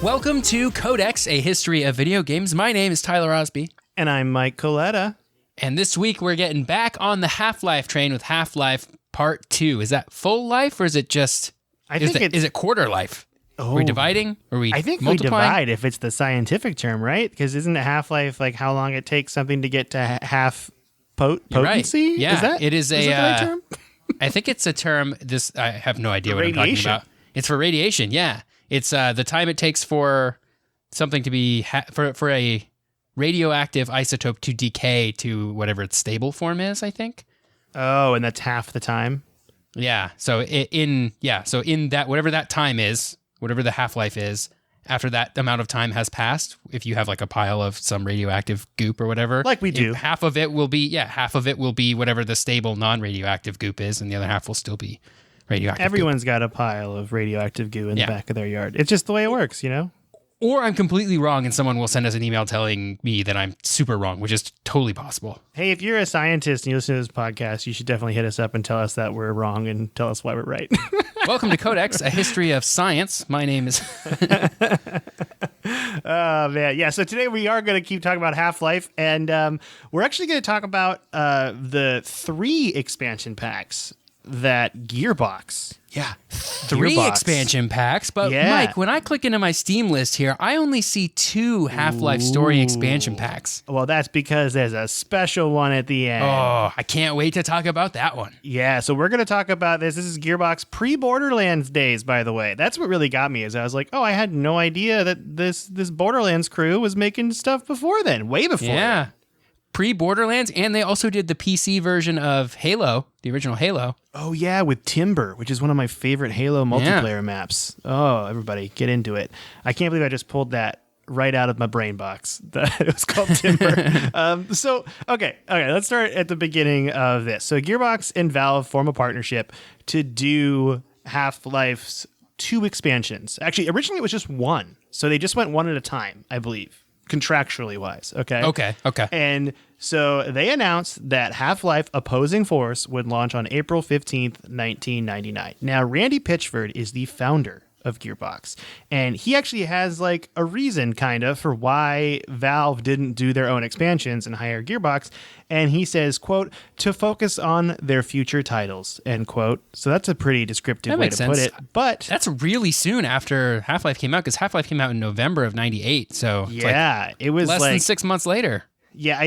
Welcome to Codex, a history of video games. My name is Tyler Osby. And I'm Mike Coletta. And this week we're getting back on the Half-Life train with Half-Life Part 2. Is that full life or is it just... is it quarter life? Oh, are we dividing? Are we I think multiplying? we divide if it's the scientific term, right? Because isn't a Half-Life like how long it takes something to get to half potency? Right. Yeah, it is the right term? I think it's a term, I have no idea what I'm talking about. It's for radiation, yeah. It's the time it takes for something to be, for a radioactive isotope to decay to whatever its stable form is, I think. Oh, and that's half the time? Yeah. So in that, whatever that time is, whatever the half-life is, after that amount of time has passed, if you have like a pile of some radioactive goop or whatever. Like we do. Half of it will be whatever the stable non-radioactive goop is, and the other half will still be radioactive Everyone's got a pile of radioactive goo in the back of their yard. It's just the way it works, you know? Or I'm completely wrong and someone will send us an email telling me that I'm super wrong, which is totally possible. Hey, if you're a scientist and you listen to this podcast, you should definitely hit us up and tell us that we're wrong and tell us why we're right. Welcome to Codex, a history of science. My name is... Oh, man. Yeah, so today we are going to keep talking about Half-Life, and we're actually going to talk about the 3 expansion packs that Gearbox... Yeah, 3 expansion packs, but Mike, when I click into my Steam list here, I only see 2 Half-Life story expansion packs. Well, that's because there's a special one at the end. Oh, I can't wait to talk about that one. Yeah, so we're going to talk about this. This is Gearbox pre-Borderlands days, by the way. That's what really got me, is I was like, oh, I had no idea that this Borderlands crew was making stuff before then, way before then. Pre-Borderlands, and they also did the PC version of Halo, the original Halo. Oh, yeah, with Timber, which is one of my favorite Halo multiplayer maps. Oh, everybody, get into it. I can't believe I just pulled that right out of my brain box. It was called Timber. Okay, let's start at the beginning of this. So Gearbox and Valve form a partnership to do Half-Life's 2 expansions. Actually, originally it was just 1. So they just went one at a time, I believe, contractually wise. Okay. And so they announced that Half-Life Opposing Force would launch on April 15th, 1999. Now, Randy Pitchford is the founder of Gearbox, and he actually has like a reason kind of for why Valve didn't do their own expansions and hire Gearbox. And he says, quote, to focus on their future titles, end quote. So that's a pretty descriptive way to put it. But that's really soon after Half-Life came out, because Half-Life came out in November of 98. So it was less than 6 months later. Yeah,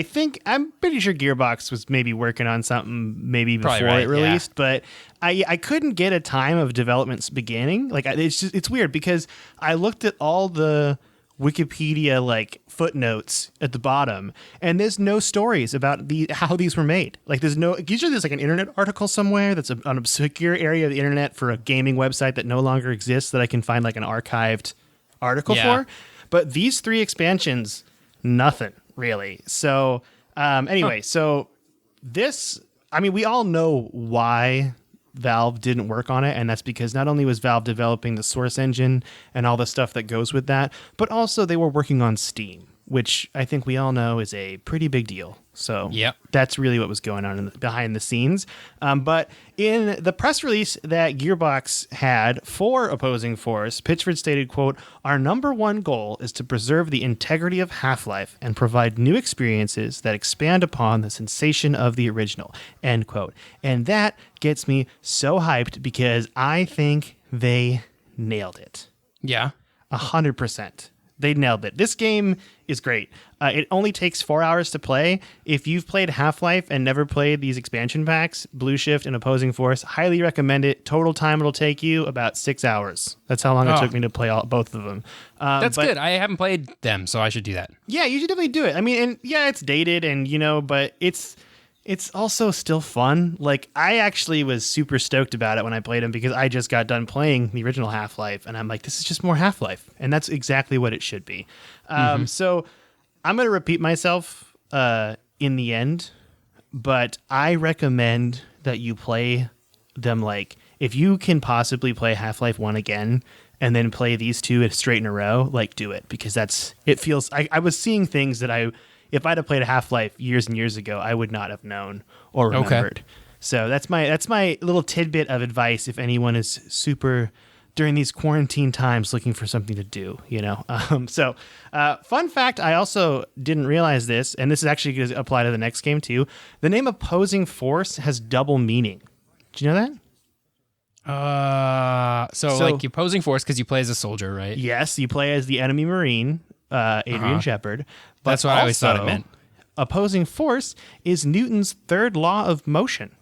I'm pretty sure Gearbox was maybe working on something maybe before it released, but I couldn't get a time of development's beginning. Like it's weird because I looked at all the Wikipedia like footnotes at the bottom, and there's no stories about how these were made. Like usually there's like an internet article somewhere that's an obscure area of the internet for a gaming website that no longer exists that I can find like an archived article for. But these 3 expansions, nothing. Really. So so this, I mean, we all know why Valve didn't work on it, and that's because not only was Valve developing the Source engine and all the stuff that goes with that, but also they were working on Steam, which I think we all know is a pretty big deal. So that's really what was going on behind the scenes. But in the press release that Gearbox had for Opposing Force, Pitchford stated, quote, our number one goal is to preserve the integrity of Half-Life and provide new experiences that expand upon the sensation of the original, end quote. And that gets me so hyped because I think they nailed it. Yeah. 100%. They nailed it. This game is great. It only takes 4 hours to play. If you've played Half-Life and never played these expansion packs, Blue Shift and Opposing Force, highly recommend it. Total time it'll take you about 6 hours. That's how long it took me to play both of them. That's good. I haven't played them, so I should do that. Yeah, you should definitely do it. I mean, and yeah, it's dated, and but it's also still fun. Like, I actually was super stoked about it when I played them because I just got done playing the original Half-Life, and I'm like, this is just more Half-Life, and that's exactly what it should be. So I'm going to repeat myself in the end, but I recommend that you play them like, if you can possibly play Half-Life 1 again and then play these 2 straight in a row, like, do it, because it feels, I was seeing things that if I'd have played a Half-Life years and years ago, I would not have known or remembered. Okay. So that's my little tidbit of advice if anyone is super during these quarantine times looking for something to do, you know? Fun fact, I also didn't realize this, and this is actually going to apply to the next game too. The name Opposing Force has double meaning. Did you know that? So like Opposing Force because you play as a soldier, right? Yes, you play as the enemy Marine, Adrian Shepard. But that's what I always thought it meant. Opposing Force is Newton's third law of motion.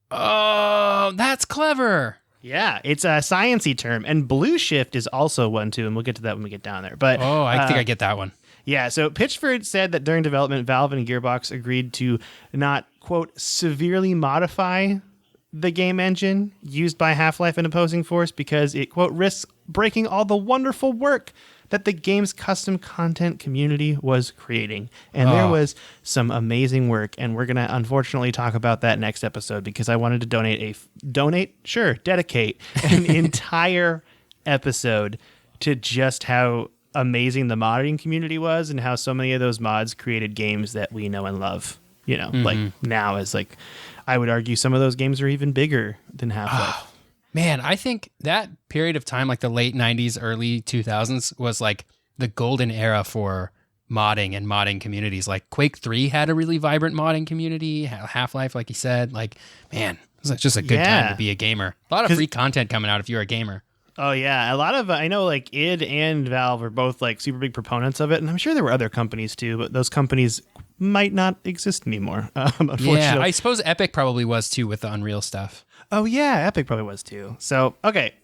Oh, that's clever. Yeah, it's a science-y term. And blue shift is also one, too, and we'll get to that when we get down there. But I think I get that one. Yeah, so Pitchford said that during development, Valve and Gearbox agreed to not, quote, severely modify the game engine used by Half-Life and Opposing Force because it, quote, risks breaking all the wonderful work that the game's custom content community was creating. And there was some amazing work, and we're going to unfortunately talk about that next episode because I wanted to dedicate an entire episode to just how amazing the modding community was and how so many of those mods created games that we know and love. You know, like now is like, I would argue some of those games are even bigger than Half-Life. Man, I think that period of time, like the late 90s, early 2000s, was like the golden era for modding and modding communities. Like Quake 3 had a really vibrant modding community. Half-Life, like you said, like, man, it was just a good time to be a gamer. A lot of free content coming out if you're a gamer. Oh, yeah. A lot of, I know like id and Valve are both like super big proponents of it. And I'm sure there were other companies too, but those companies might not exist anymore. Unfortunately. Yeah, I suppose Epic probably was too with the Unreal stuff. Oh, yeah, Epic probably was too. So, okay,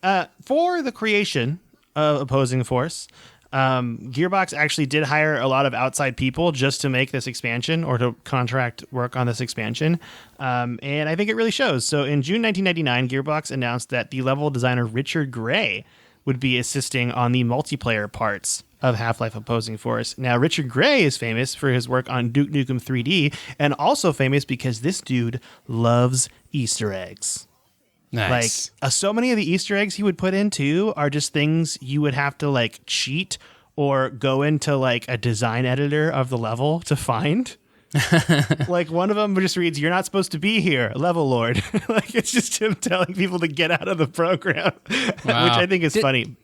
for the creation of Opposing Force, Gearbox actually did hire a lot of outside people just to make this expansion or to contract work on this expansion. And I think it really shows. So in June 1999, Gearbox announced that the level designer Richard Gray would be assisting on the multiplayer parts of Half-Life Opposing Force. Now, Richard Gray is famous for his work on Duke Nukem 3D and also famous because this dude loves Easter eggs. Nice. Like, so many of the Easter eggs he would put in, too, are just things you would have to, like, cheat or go into, like, a design editor of the level to find. Like, one of them just reads, "You're not supposed to be here, level lord." Like, it's just him telling people to get out of the program, which I think is funny.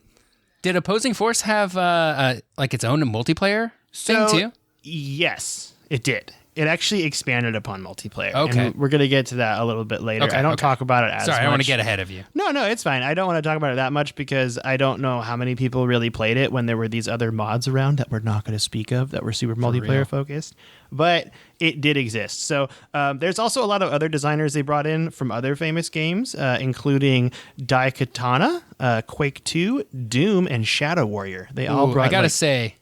Did Opposing Force have, like, its own multiplayer thing, too? Yes, it did. It actually expanded upon multiplayer. Okay. And we're going to get to that a little bit later. I don't talk about it as much. Sorry, I don't want to get ahead of you. No, it's fine. I don't want to talk about it that much because I don't know how many people really played it when there were these other mods around that we're not going to speak of that were super multiplayer focused. But it did exist. So there's also a lot of other designers they brought in from other famous games, including Daikatana, Quake 2, Doom, and Shadow Warrior. They all brought. I gotta say,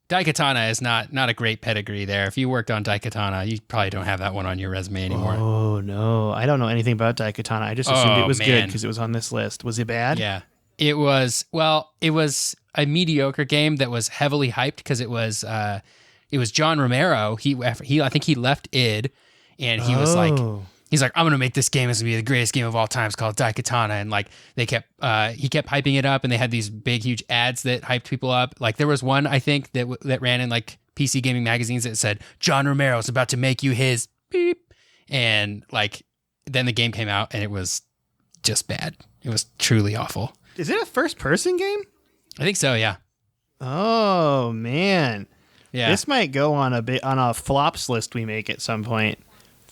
Daikatana is not a great pedigree there. If you worked on Daikatana, you probably don't have that one on your resume anymore. Oh, no. I don't know anything about Daikatana. I just assumed it was good because it was on this list. Was it bad? Yeah. It was a mediocre game that was heavily hyped because it was John Romero. I think he left id and he was like, he's like, "I'm going to make this game. It's going to be the greatest game of all time. It's called Daikatana." And like he kept hyping it up and they had these big, huge ads that hyped people up. Like there was one, I think, that ran in like PC gaming magazines that said, "John Romero's about to make you his beep." And like, then the game came out and it was just bad. It was truly awful. Is it a first person game? I think so. Yeah. Oh man. Yeah. This might go on a flops list we make at some point.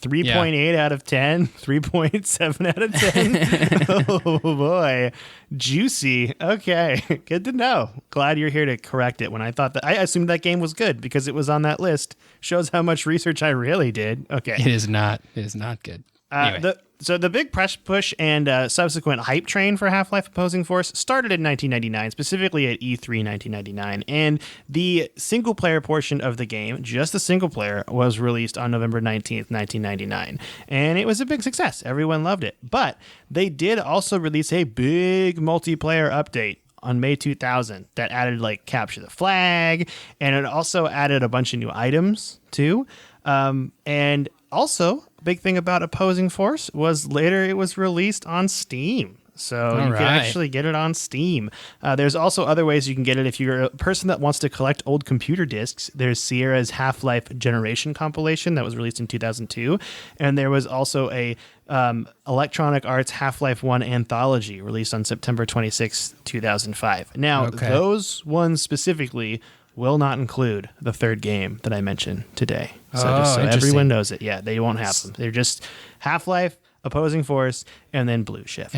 3.8 out of 10, 3.7 out of 10. Oh boy. Juicy. Okay. Good to know. Glad you're here to correct it when I assumed that game was good because it was on that list. Shows how much research I really did. Okay. It is not good. Anyway. So the big press push and subsequent hype train for Half-Life Opposing Force started in 1999, specifically at E3 1999, and the single-player portion of the game, just the single player, was released on November 19th, 1999, and it was a big success. Everyone loved it, but they did also release a big multiplayer update on May 2000 that added like Capture the Flag, and it also added a bunch of new items too, and also, big thing about Opposing Force was later it was released on Steam. So you can actually get it on Steam. There's also other ways you can get it if you're a person that wants to collect old computer discs. There's Sierra's Half-Life Generation compilation that was released in 2002. And there was also a Electronic Arts Half-Life 1 anthology released on September 26, 2005. Now, those ones specifically will not include the third game that I mentioned today. So just so everyone knows it. Yeah, they won't have them. They're just Half-Life, Opposing Force, and then Blue Shift.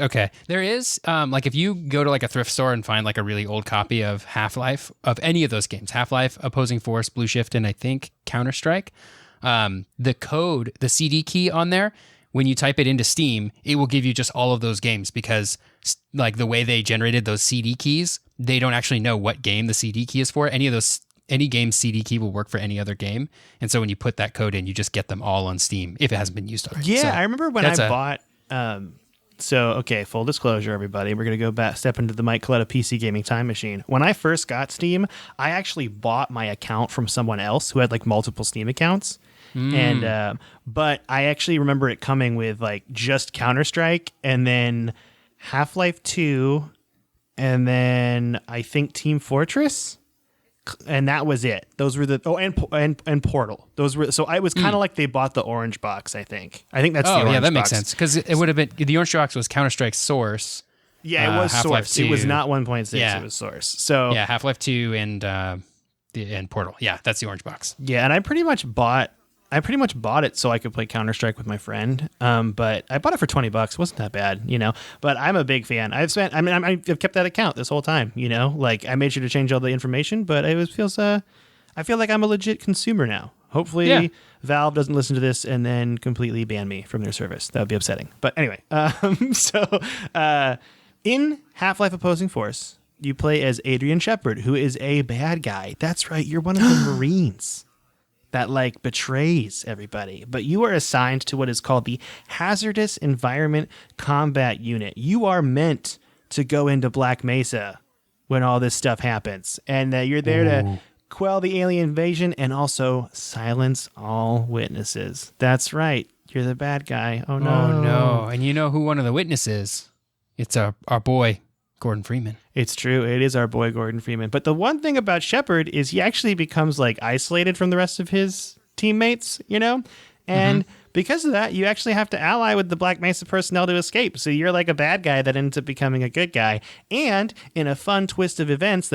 Okay. There is, like, if you go to like a thrift store and find like a really old copy of Half-Life, of any of those games, Half-Life, Opposing Force, Blue Shift, and I think Counter-Strike, the code, the CD key on there, when you type it into Steam, it will give you just all of those games because like the way they generated those CD keys, they don't actually know what game the CD key is for. Any game's CD key will work for any other game. And so when you put that code in, you just get them all on Steam if it hasn't been used already. Yeah, so I remember when I bought... full disclosure, everybody. We're going to go back, step into the Mike Coletta PC Gaming Time Machine. When I first got Steam, I actually bought my account from someone else who had like multiple Steam accounts. And but I actually remember it coming with like just Counter-Strike and then Half-Life 2 and then I think Team Fortress. And that was it. Those were and Portal. Those were so I was kind of like they bought the orange box. I think that's the orange box. Yeah, that makes sense because it would have been the orange box was Counter-Strike Source. Yeah, it was Half-Life Source. 2. It was not 1.6. Yeah. It was Source. So yeah, Half-Life 2 and Portal. Yeah, that's the orange box. Yeah, and I pretty much bought it so I could play Counter-Strike with my friend. But I bought it for $20. It wasn't that bad, you know. But I'm a big fan. I've kept that account this whole time, you know. Like I made sure to change all the information, but I feel like I'm a legit consumer now. Hopefully Valve doesn't listen to this and then completely ban me from their service. That would be upsetting. But anyway, in Half-Life Opposing Force, you play as Adrian Shepard, who is a bad guy. That's right. You're one of the Marines that like betrays everybody, but you are assigned to what is called the Hazardous Environment Combat Unit. You are meant to go into Black Mesa when all this stuff happens, and you're there to quell the alien invasion and also silence all witnesses. That's right. You're the bad guy. Oh no. And you know who one of the witnesses? It's our boy, Gordon Freeman. It's true. It is our boy, Gordon Freeman. But the one thing about Shepard is he actually becomes like isolated from the rest of his teammates, you know? And because of that, you actually have to ally with the Black Mesa personnel to escape. So you're like a bad guy that ends up becoming a good guy. And in a fun twist of events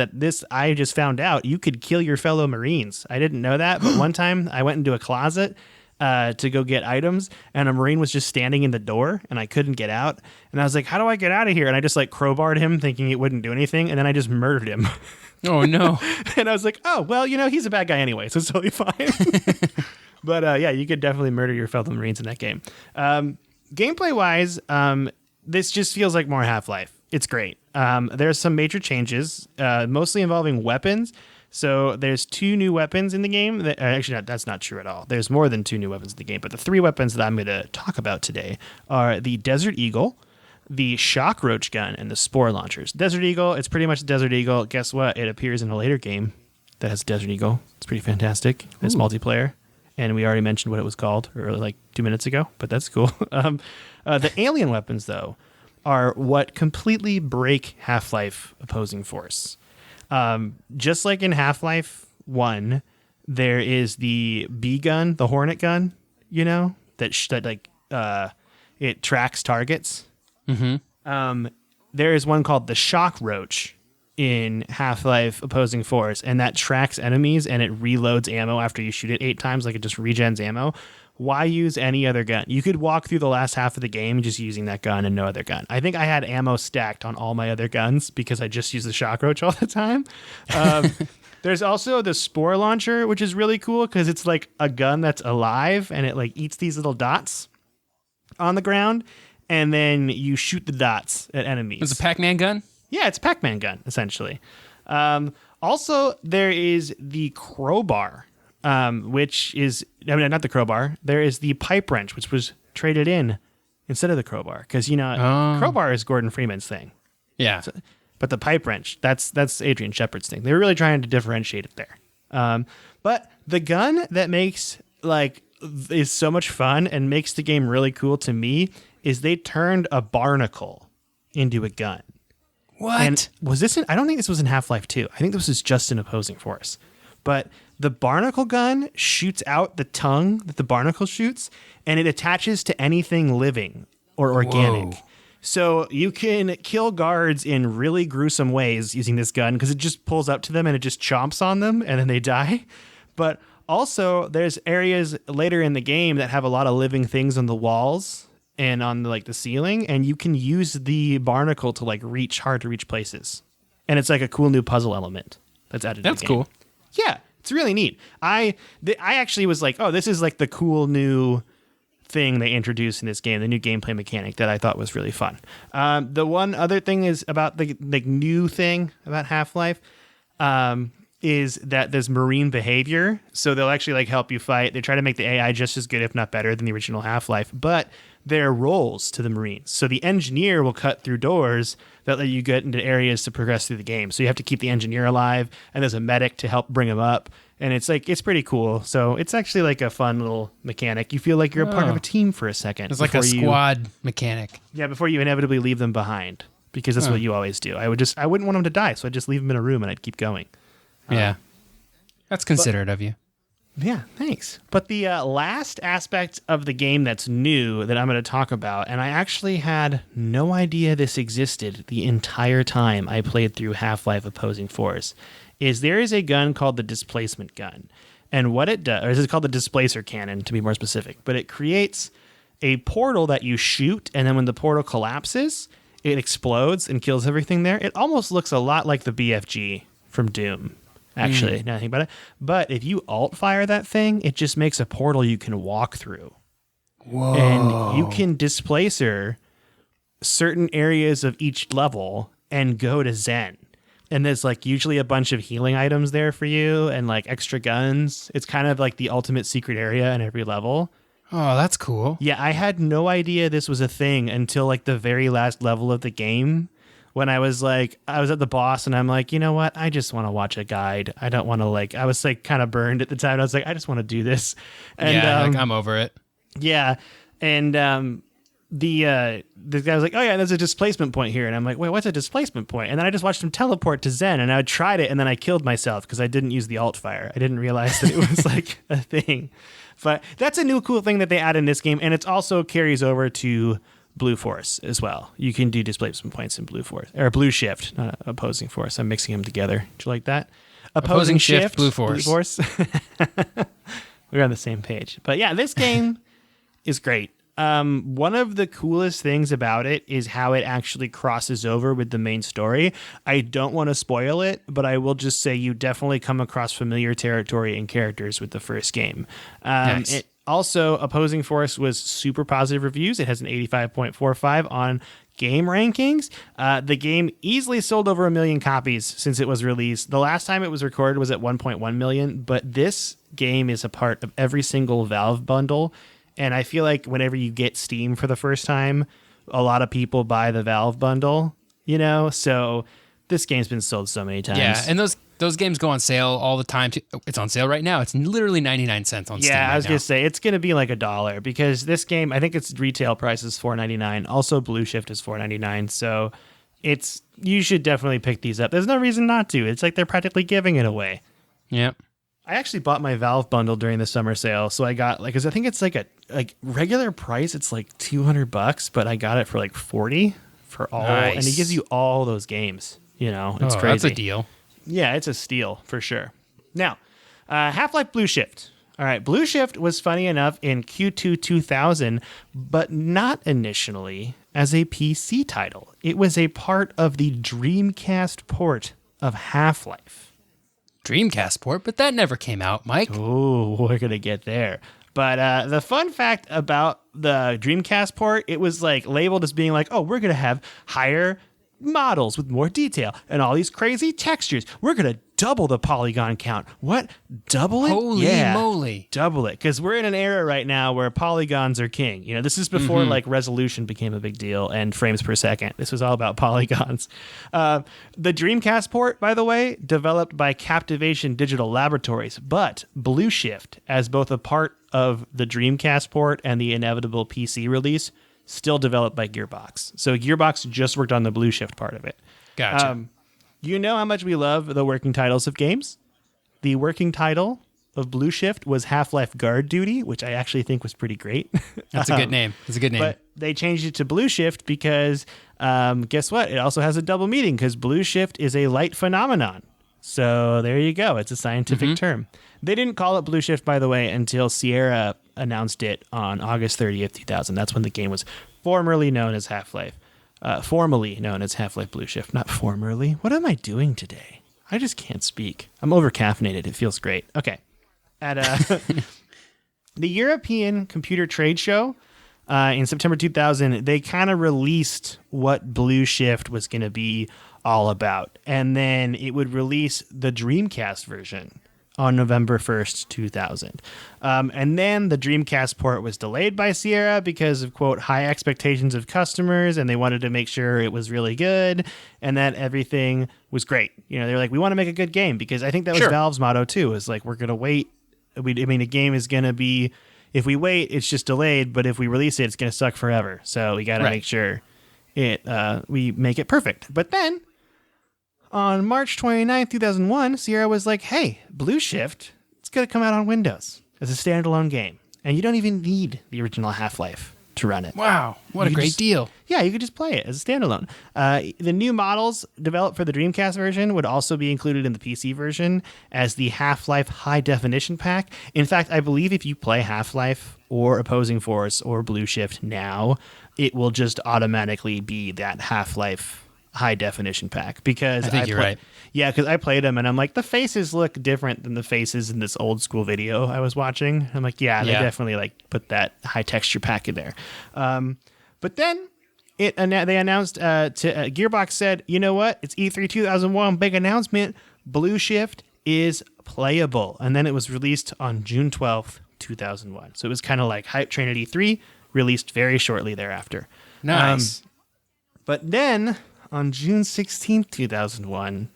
I just found out, you could kill your fellow Marines. I didn't know that, but one time I went into a closet to go get items, and a Marine was just standing in the door, and I couldn't get out. And I was like, how do I get out of here? And I just like crowbarred him, thinking it wouldn't do anything, and then I just murdered him. Oh, no. And I was like, oh, well, you know, he's a bad guy anyway, so it's totally fine. But yeah, you could definitely murder your fellow Marines in that game. Gameplay-wise, this just feels like more Half-Life. It's great. There's some major changes, mostly involving weapons. So there's 2 new weapons in the game. That's not true at all. There's more than 2 new weapons in the game. But the 3 weapons that I'm going to talk about today are the Desert Eagle, the Shock Roach Gun, and the Spore Launchers. Desert Eagle, it's pretty much Desert Eagle. Guess what? It appears in a later game that has Desert Eagle. It's pretty fantastic. It's multiplayer. And we already mentioned what it was called like 2 minutes ago, but that's cool. The alien weapons, though, are what completely break Half-Life Opposing Force. Just like in Half-Life 1, there is the B gun, the Hornet gun, you know, that it tracks targets. There is one called the Shock Roach in Half-Life Opposing Force, and that tracks enemies and it reloads ammo after you shoot it 8 times, like it just regens ammo. Why use any other gun? You could walk through the last half of the game just using that gun and no other gun. I think I had ammo stacked on all my other guns because I just use the Shock Roach all the time. There's also the Spore Launcher, which is really cool because it's like a gun that's alive and it like eats these little dots on the ground, and then you shoot the dots at enemies. It's a Pac-Man gun? Yeah, it's a Pac-Man gun, essentially. Also, there is the crowbar. Which is, not the crowbar. There is the pipe wrench, which was traded in instead of the crowbar. Because, you know, crowbar is Gordon Freeman's thing. Yeah. So, but the pipe wrench, that's Adrian Shepard's thing. They were really trying to differentiate it there. But the gun that is so much fun and makes the game really cool to me is they turned a barnacle into a gun. What? And was this I don't think this was in Half-Life 2. I think this was just in Opposing Force. But the barnacle gun shoots out the tongue that the barnacle shoots, and it attaches to anything living or organic. Whoa. So you can kill guards in really gruesome ways using this gun because it just pulls up to them and it just chomps on them and then they die. But also there's areas later in the game that have a lot of living things on the walls and on the ceiling, and you can use the barnacle to reach hard to reach places. And it's a cool new puzzle element that's added to the game. That's cool. Yeah, it's really neat. I actually was like, oh, this is the cool new thing they introduced in this game, the new gameplay mechanic that I thought was really fun. The one other thing is about the new thing about Half-Life is that there's marine behavior. So they'll actually help you fight. They try to make the AI just as good, if not better, than the original Half-Life, but there are roles to the Marines. So the engineer will cut through doors that let you get into areas to progress through the game. So you have to keep the engineer alive, and there's a medic to help bring him up. And it's it's pretty cool. So it's actually a fun little mechanic. You feel like you're a part of a team for a second. It's like a squad mechanic. Yeah, before you inevitably leave them behind, because that's what you always do. I wouldn't want them to die, so I'd just leave them in a room and I'd keep going. Yeah. That's considerate of you. Yeah, thanks. But the last aspect of the game that's new that I'm going to talk about, and I actually had no idea this existed the entire time I played through Half-Life Opposing Force, is there is a gun called the displacement gun. And what it does, or is it called the displacer cannon to be more specific, but it creates a portal that you shoot, and then when the portal collapses, it explodes and kills everything there. It almost looks a lot like the BFG from Doom. Actually, now I think about it. But if you alt-fire that thing, it just makes a portal you can walk through. Whoa. And you can displacer certain areas of each level and go to Zen. And there's usually a bunch of healing items there for you and extra guns. It's kind of the ultimate secret area in every level. Oh, that's cool. Yeah, I had no idea this was a thing until the very last level of the game. When I was I was at the boss and I'm you know what? I just want to watch a guide. I don't want to I was kind of burned at the time. I was I just want to do this. And yeah, I'm over it. Yeah. And the guy was oh yeah, there's a displacement point here. And I'm wait, what's a displacement point? And then I just watched him teleport to Zen, and I tried it, and then I killed myself because I didn't use the alt fire. I didn't realize that it was a thing. But that's a new cool thing that they add in this game, and it also carries over to Blue Force as well. You can do displacement points in Blue Force, or Blue Shift, not Opposing Force. I'm mixing them together. Do you like that? Opposing Shift, Blue Force. Blue Force. We're on the same page. But yeah, this game is great. One of the coolest things about it is how it actually crosses over with the main story. I don't want to spoil it, but I will just say you definitely come across familiar territory and characters with the first game. Nice. Also, Opposing Force was super positive reviews. It has an 85.45 on game rankings. The game easily sold over 1 million copies since it was released. The last time it was recorded was at 1.1 million, but this game is a part of every single Valve bundle. And I feel whenever you get Steam for the first time, a lot of people buy the Valve bundle, So this game's been sold so many times. Yeah, and those games go on sale all the time. It's on sale right now. It's literally 99 cents on Steam. Yeah, right I was now. going to say, it's going to be $1 because this game, I think its retail price is $4.99. Also, Blue Shift is $4.99. So you should definitely pick these up. There's no reason not to. It's they're practically giving it away. Yep. I actually bought my Valve bundle during the summer sale. So I got because I think it's a regular price. It's $200, but I got it for $40 for all. Nice. And it gives you all those games. It's crazy. That's a deal. Yeah, it's a steal for sure. Now, Half-Life Blue Shift. All right, Blue Shift was funny enough in Q2 2000, but not initially as a PC title. It was a part of the Dreamcast port of Half-Life. Dreamcast port, but that never came out, Mike. Oh, we're going to get there. But the fun fact about the Dreamcast port, it was labeled as being oh, we're going to have higher models with more detail and all these crazy textures. We're going to double the polygon count. What? Double it? Holy moly. Double it. Because we're in an era right now where polygons are king. This is before resolution became a big deal and frames per second. This was all about polygons. The Dreamcast port, by the way, developed by Captivation Digital Laboratories, but Blue Shift, as both a part of the Dreamcast port and the inevitable PC release, still developed by Gearbox. So Gearbox just worked on the Blue Shift part of it. Gotcha. You know how much we love the working titles of games? The working title of Blue Shift was Half-Life Guard Duty, which I actually think was pretty great. That's a good name. It's a good name. But they changed it to Blue Shift because guess what? It also has a double meaning because Blue Shift is a light phenomenon. So there you go. It's a scientific term. They didn't call it Blue Shift, by the way, until Sierra announced it on August 30th, 2000. That's when the game was formerly known as Half-Life. Formally known as Half-Life Blue Shift, not formerly. What am I doing today? I just can't speak. I'm over-caffeinated. It feels great. Okay. At the European Computer Trade Show in September 2000, they kind of released what Blue Shift was going to be all about. And then it would release the Dreamcast version on November 1st, 2000. And then the Dreamcast port was delayed by Sierra because of, quote, high expectations of customers, and they wanted to make sure it was really good and that everything was great. You know, they're like, we want to make a good game, because I think that was Valve's motto too, is like, we're going to wait. I mean, the game is going to be, if we wait, it's just delayed, but if we release it, it's going to suck forever. So we got to make sure we make it perfect. But then on March 29th, 2001, Sierra was like, hey, Blue Shift, it's going to come out on Windows as a standalone game. And you don't even need the original Half-Life to run it. Wow, what a great deal. Yeah, you could just play it as a standalone. The new models developed for the Dreamcast version would also be included in the PC version as the Half-Life High Definition Pack. In fact, I believe if you play Half-Life or Opposing Force or Blue Shift now, it will just automatically be that Half-Life High Definition Pack, because I think you're right. Yeah, because I played them and I'm like, the faces look different than the faces in this old school video I was watching. I'm like, yeah, they definitely like put that high texture pack in there. But then they announced Gearbox said, you know what? It's E3 2001, big announcement. Blue Shift is playable, and then it was released on June 12th, 2001. So it was kind of like Hype Train at E3, released very shortly thereafter. Nice. But then on June 16th, 2001,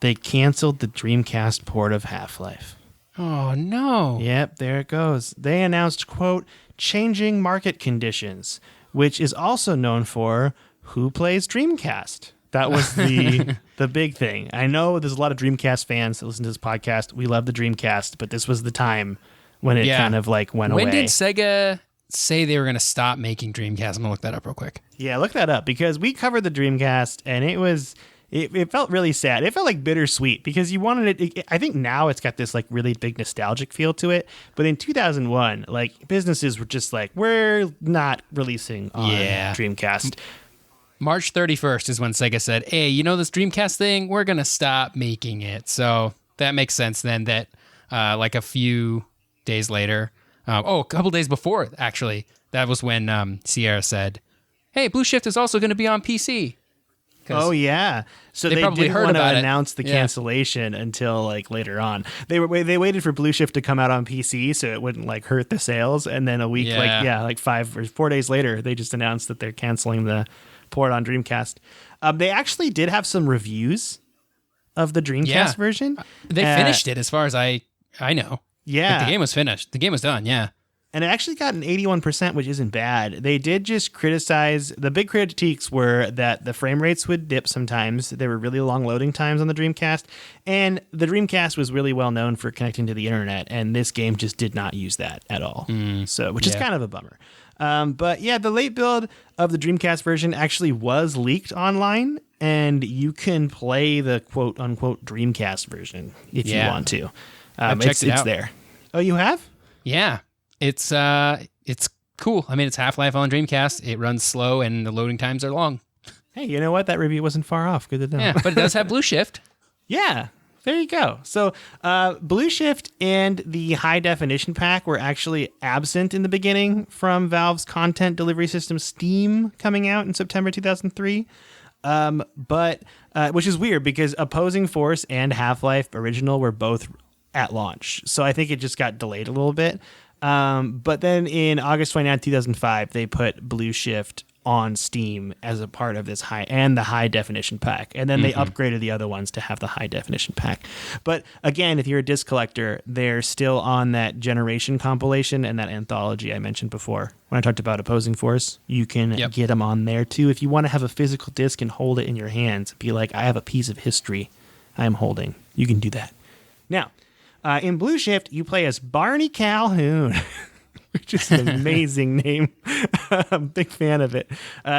they canceled the Dreamcast port of Half-Life. Oh, no. Yep, there it goes. They announced, quote, changing market conditions, which is also known for who plays Dreamcast. That was the big thing. I know there's a lot of Dreamcast fans that listen to this podcast. We love the Dreamcast, but this was the time when it kind of like went away. When did Sega say they were going to stop making Dreamcast? I'm going to look that up real quick. Yeah, look that up, because we covered the Dreamcast and it felt really sad. It felt like bittersweet, because you wanted it. I think now it's got this like really big nostalgic feel to it. But in 2001, like businesses were just like, we're not releasing on Dreamcast. March 31st is when Sega said, hey, you know this Dreamcast thing? We're going to stop making it. So that makes sense then that like a few days later, a couple days before, actually, that was when Sierra said, hey, Blue Shift is also going to be on PC. Oh, yeah. So they probably didn't heard want to about it. announce the cancellation until like later on. They waited for Blue Shift to come out on PC so it wouldn't like hurt the sales. And then a week, like 5 or 4 days later, they just announced that they're canceling the port on Dreamcast. They actually did have some reviews of the Dreamcast version. They finished it as far as I know. Yeah. Like, the game was finished. The game was done, yeah. And it actually got an 81%, which isn't bad. They did just criticize, the big critiques were that the frame rates would dip sometimes. There were really long loading times on the Dreamcast. And the Dreamcast was really well known for connecting to the internet. And this game just did not use that at all. Which is kind of a bummer. But yeah, the late build of the Dreamcast version actually was leaked online. And you can play the quote unquote Dreamcast version if you want to. I've checked it out. It's there. Oh, you have? Yeah. It's cool. I mean, it's Half-Life on Dreamcast. It runs slow and the loading times are long. Hey, you know what? That review wasn't far off. Good to know. Yeah, but it does have Blue Shift. Yeah, there you go. So Blue Shift and the High Definition Pack were actually absent in the beginning from Valve's content delivery system Steam coming out in September 2003. But which is weird because Opposing Force and Half-Life Original were both at launch. So I think it just got delayed a little bit. But then in August 29, 2005, they put Blue Shift on Steam as a part of this the high definition pack. And then they upgraded the other ones to have the high definition pack. But again, if you're a disc collector, they're still on that Generation compilation and that anthology I mentioned before. When I talked about Opposing Force, you can get them on there too. If you want to have a physical disc and hold it in your hands, be like, I have a piece of history I am holding. You can do that. Now, in Blue Shift, you play as Barney Calhoun. Which is an amazing name. I'm a big fan of it.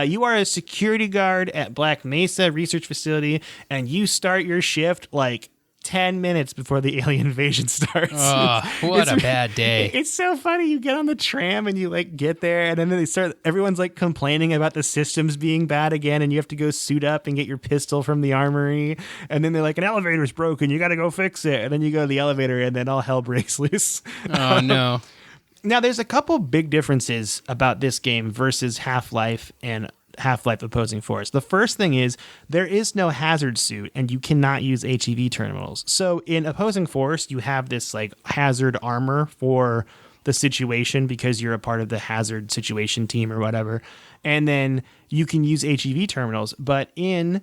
You are a security guard at Black Mesa Research Facility, and you start your shift like 10 minutes before the alien invasion starts. Oh, what a bad day. It's so funny. You get on the tram and you like get there, and then everyone's like complaining about the systems being bad again, and you have to go suit up and get your pistol from the armory. And then they're like, an elevator's broken. You got to go fix it. And then you go to the elevator, and then all hell breaks loose. Oh, no. Now, there's a couple big differences about this game versus Half-Life and Half-Life Opposing Force. The first thing is there is no hazard suit, and you cannot use HEV terminals. So in Opposing Force, you have this like hazard armor for the situation because you're a part of the hazard situation team or whatever. And then you can use HEV terminals. But in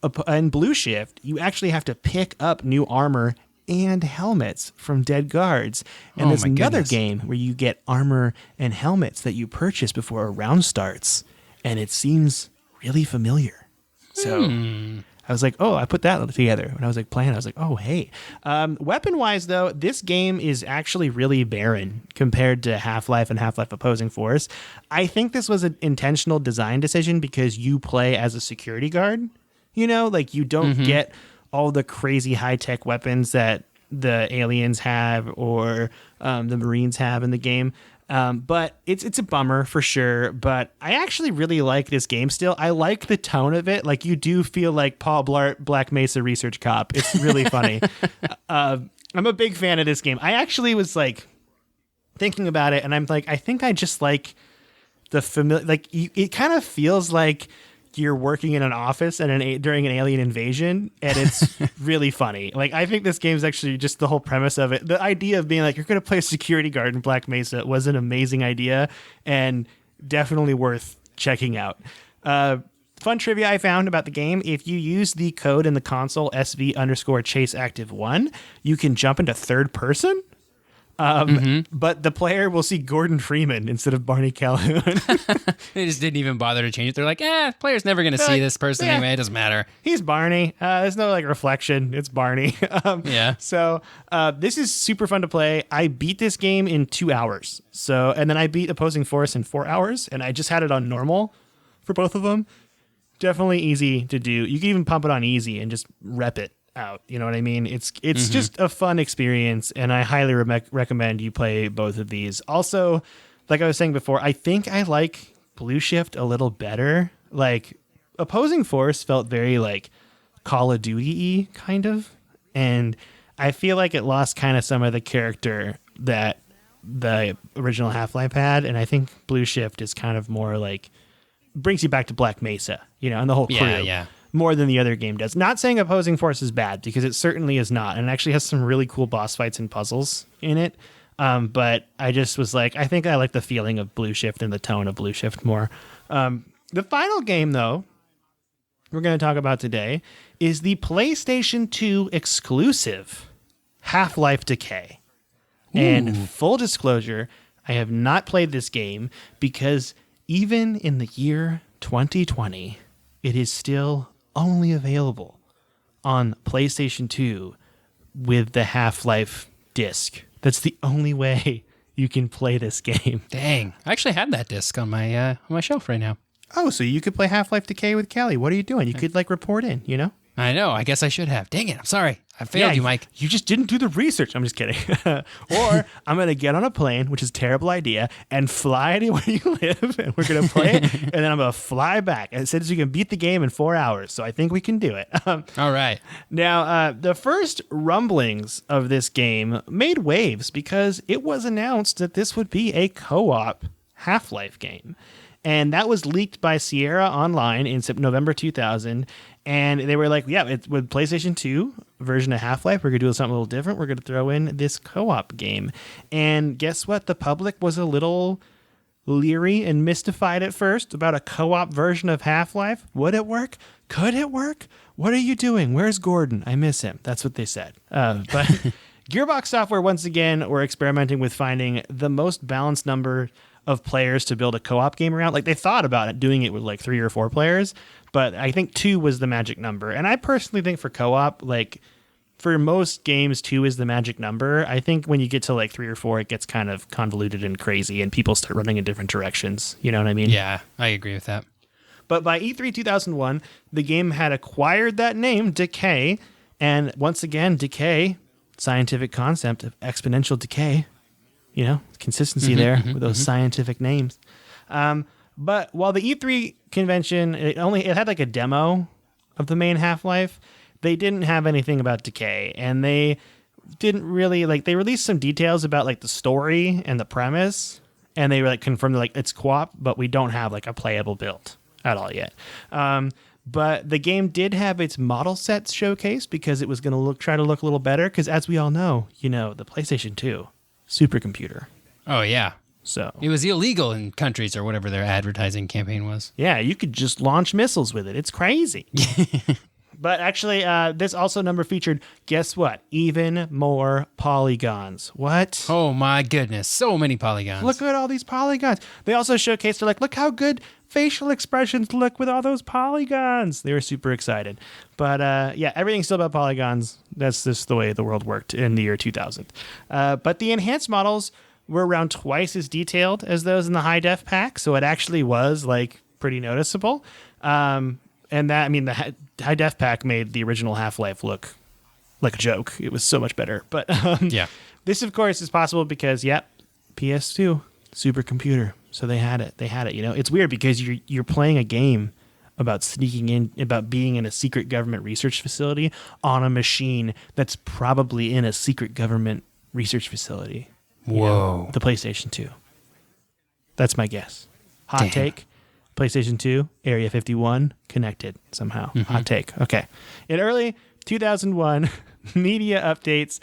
Blue Shift, you actually have to pick up new armor and helmets from dead guards. And there's another game where you get armor and helmets that you purchase before a round starts. And it seems really familiar. So I was like, oh, I put that together. When I was like playing, I was like, oh, hey. Weapon-wise, though, this game is actually really barren compared to Half-Life and Half-Life Opposing Force. I think this was an intentional design decision because you play as a security guard. You know, like you don't get all the crazy high-tech weapons that the aliens have or the Marines have in the game. But it's a bummer for sure. But I actually really like this game still. I like the tone of it. Like you do feel like Paul Blart, Black Mesa Research Cop. It's really funny. I'm a big fan of this game. I actually was like thinking about it and I'm like, I think I just like the familiar, like it kind of feels like you're working in an office and during an alien invasion, and it's really funny. Like, I think this game is actually just the whole premise of it. The idea of being like, you're going to play a security guard in Black Mesa was an amazing idea and definitely worth checking out. Fun trivia I found about the game. If you use the code in the console SV_ChaseActive1, you can jump into third person. But the player will see Gordon Freeman instead of Barney Calhoun. They just didn't even bother to change it. They're like, player's never going to see this person anyway. It doesn't matter. He's Barney. There's no like reflection. It's Barney. So this is super fun to play. I beat this game in 2 hours. And then I beat Opposing Force in 4 hours, and I just had it on normal for both of them. Definitely easy to do. You can even pump it on easy and just rep it out. You know what I mean? It's just a fun experience, and I highly recommend you play both of these. Also, like I was saying before, I think I like Blue Shift a little better. Like Opposing Force felt very like Call of Duty-y kind of, and I feel like it lost kind of some of the character that the original Half-Life had, and I think Blue Shift is kind of more like brings you back to Black Mesa, you know, and the whole crew. More than the other game does. Not saying Opposing Force is bad, because it certainly is not, and it actually has some really cool boss fights and puzzles in it. But I just was like, I think I like the feeling of Blue Shift and the tone of Blue Shift more. The final game, though, we're going to talk about today is the PlayStation 2 exclusive Half-Life Decay. Ooh. And full disclosure, I have not played this game because even in the year 2020, it is still only available on PlayStation 2 with the Half-Life disc. That's the only way you can play this game. Dang. I actually had that disc on my shelf right now. Oh, so you could play Half-Life Decay with Callie. What are you doing? You could like report in, you know? I know. I guess I should have. Dang it. I'm sorry. I failed you, Mike. You just didn't do the research. I'm just kidding. Or I'm going to get on a plane, which is a terrible idea, and fly to where you live, and we're going to play it, and then I'm going to fly back. And it says you can beat the game in 4 hours, so I think we can do it. All right. Now, the first rumblings of this game made waves because it was announced that this would be a co-op Half-Life game. And that was leaked by Sierra Online in November 2000. And they were like, yeah, it's with PlayStation 2 version of Half-Life, we're going to do something a little different. We're going to throw in this co-op game. And guess what? The public was a little leery and mystified at first about a co-op version of Half-Life. Would it work? Could it work? What are you doing? Where's Gordon? I miss him. That's what they said. But Gearbox Software, once again, were experimenting with finding the most balanced number of players to build a co-op game around. Like, they thought about it, doing it with like 3 or 4 players, but I think 2 was the magic number. And I personally think for co-op, like, for most games, 2 is the magic number. I think when you get to like 3 or 4, it gets kind of convoluted and crazy and people start running in different directions. You know what I mean? Yeah, I agree with that. But by E3 2001, the game had acquired that name, Decay. And once again, Decay, scientific concept of exponential decay. You know, consistency with those scientific names. But while the E3 convention, it had like a demo of the main Half-Life, they didn't have anything about Decay. And they didn't really, they released some details about like the story and the premise. And they were like confirmed like it's co-op, but we don't have like a playable build at all yet. But the game did have its model sets showcased because it was going to try to look a little better. Because as we all know, the PlayStation 2 supercomputer. Oh yeah. So it was illegal in countries or whatever their advertising campaign was. Yeah, you could just launch missiles with it. It's crazy. But actually, this also number featured, guess what? Even more polygons. What? Oh my goodness. So many polygons. Look at all these polygons. They also showcased, they're like, look how good facial expressions look with all those polygons. They were super excited. But yeah, everything's still about polygons. That's just the way the world worked in the year 2000. But the enhanced models were around twice as detailed as those in the high def pack. So it actually was like pretty noticeable. And that, I mean, the high def pack made the original Half-Life look like a joke. It was so much better. But yeah, this, of course, is possible because, PS2 supercomputer. So they had it. It's weird because you're playing a game about sneaking in, about being in a secret government research facility on a machine that's probably in a secret government research facility. Whoa. The PlayStation 2. That's my guess. Hot take. PlayStation 2, Area 51, connected somehow. Hot take. Okay. In early 2001, media updates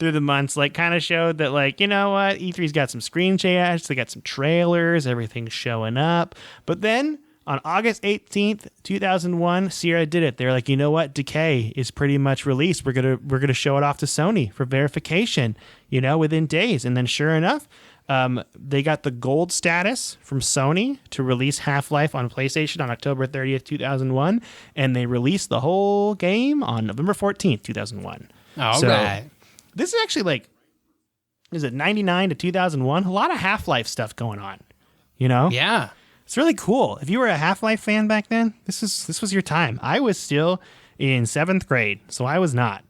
through the months kind of showed that you know what? E3's got some screen shots, they got some trailers, everything's showing up. But then on August 18th, 2001, Sierra did it. They're like, you know what? Decay is pretty much released. We're gonna show it off to Sony for verification, within days. And then sure enough, they got the gold status from Sony to release Half-Life on PlayStation on October 30th, 2001, and they released the whole game on November 14th, 2001. All right. This is actually is it 99 to 2001? A lot of Half-Life stuff going on, Yeah. It's really cool. If you were a Half-Life fan back then, this was your time. I was still in 7th grade, so I was not.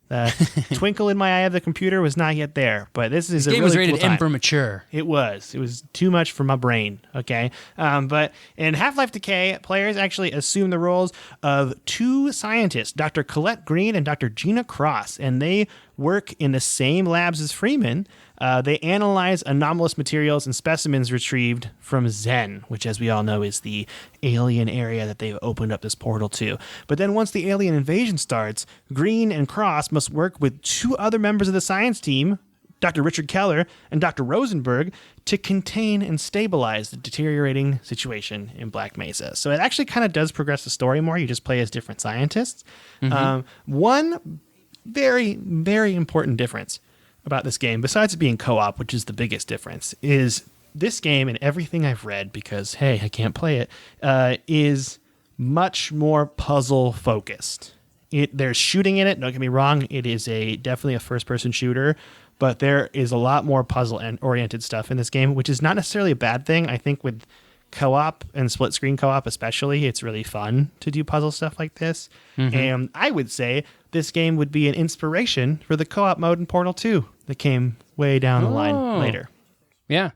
The twinkle in my eye of the computer was not yet there, but this is a really cool time. This game was rated M for mature. It was too much for my brain, okay? But in Half-Life Decay, players actually assume the roles of 2 scientists, Dr. Colette Green and Dr. Gina Cross, and they work in the same labs as Freeman. They analyze anomalous materials and specimens retrieved from Zen, which, as we all know, is the alien area that they've opened up this portal to. But then once the alien invasion starts, Green and Cross must work with 2 other members of the science team, Dr. Richard Keller and Dr. Rosenberg, to contain and stabilize the deteriorating situation in Black Mesa. So it actually kind of does progress the story more. You just play as different scientists. One very, very important difference about this game, besides it being co-op, which is the biggest difference, is this game, and everything I've read, because, hey, I can't play it, is much more puzzle focused. There's shooting in it, don't get me wrong, it is definitely a first-person shooter, but there is a lot more puzzle-oriented stuff in this game, which is not necessarily a bad thing. I think with co-op and split-screen co-op especially, it's really fun to do puzzle stuff like this. And I would say this game would be an inspiration for the co-op mode in Portal 2 that came way down the line later. Yeah.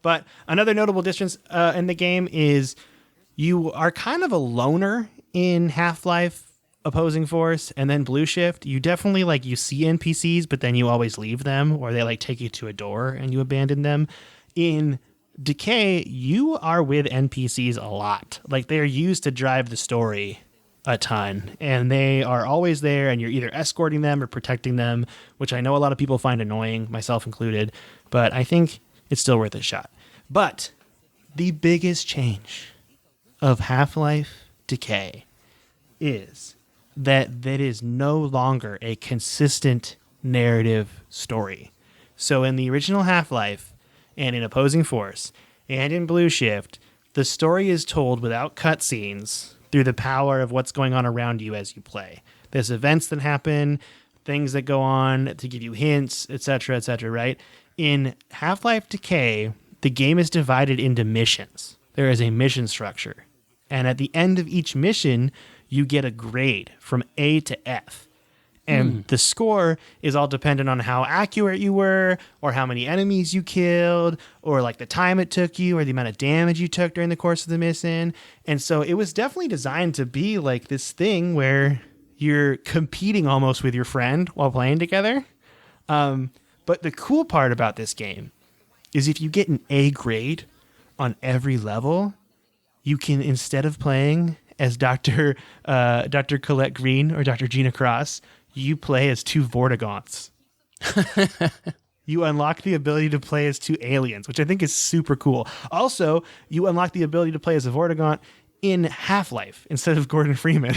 But another notable difference in the game is you are kind of a loner in Half-Life Opposing Force and then Blue Shift. You definitely you see NPCs, but then you always leave them, or they take you to a door and you abandon them. In Decay, you are with NPCs a lot. They're used to drive the story a ton, and they are always there, and you're either escorting them or protecting them, which I know a lot of people find annoying, myself included, but I think it's still worth a shot. But the biggest change of Half-Life Decay is that is no longer a consistent narrative story. So in the original Half-Life and in Opposing Force and in Blue Shift, the story is told without cutscenes through the power of what's going on around you as you play. There's events that happen, things that go on to give you hints, etc., right? In Half-Life Decay, the game is divided into missions. There is a mission structure. And at the end of each mission, you get a grade from A to F. And the score is all dependent on how accurate you were, or how many enemies you killed, or like the time it took you, or the amount of damage you took during the course of the mission. And so it was definitely designed to be like this thing where you're competing almost with your friend while playing together. But the cool part about this game is if you get an A grade on every level, you can, instead of playing as Dr. Colette Green or Dr. Gina Cross, you play as 2 Vortigaunts. You unlock the ability to play as 2 aliens, which I think is super cool. Also, you unlock the ability to play as a Vortigaunt in Half-Life instead of Gordon Freeman.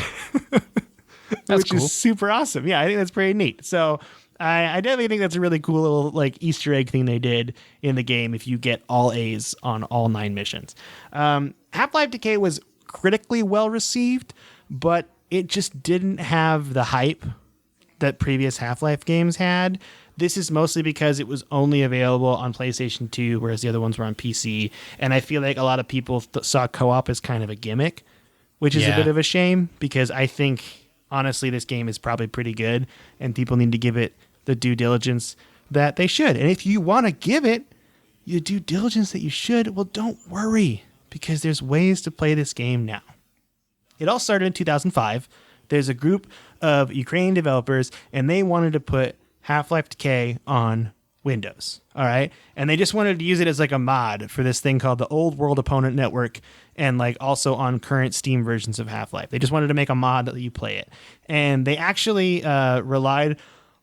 Which is super awesome. Yeah, I think that's pretty neat. So I definitely think that's a really cool little like Easter egg thing they did in the game if you get all A's on all 9 missions. Half-Life Decay was critically well received, but it just didn't have the hype that previous Half-Life games had. This is mostly because it was only available on PlayStation 2, whereas the other ones were on PC. And I feel like a lot of people saw co-op as kind of a gimmick, which is a bit of a shame, because I think, honestly, this game is probably pretty good, and people need to give it the due diligence that they should. And if you want to give it the due diligence that you should, well, don't worry, because there's ways to play this game now. It all started in 2005. There's a group of Ukrainian developers, and they wanted to put Half-Life Decay on Windows. All right. And they just wanted to use it as like a mod for this thing called the Old World Opponent Network, and like also on current Steam versions of Half-Life. They just wanted to make a mod that you play it. And they actually relied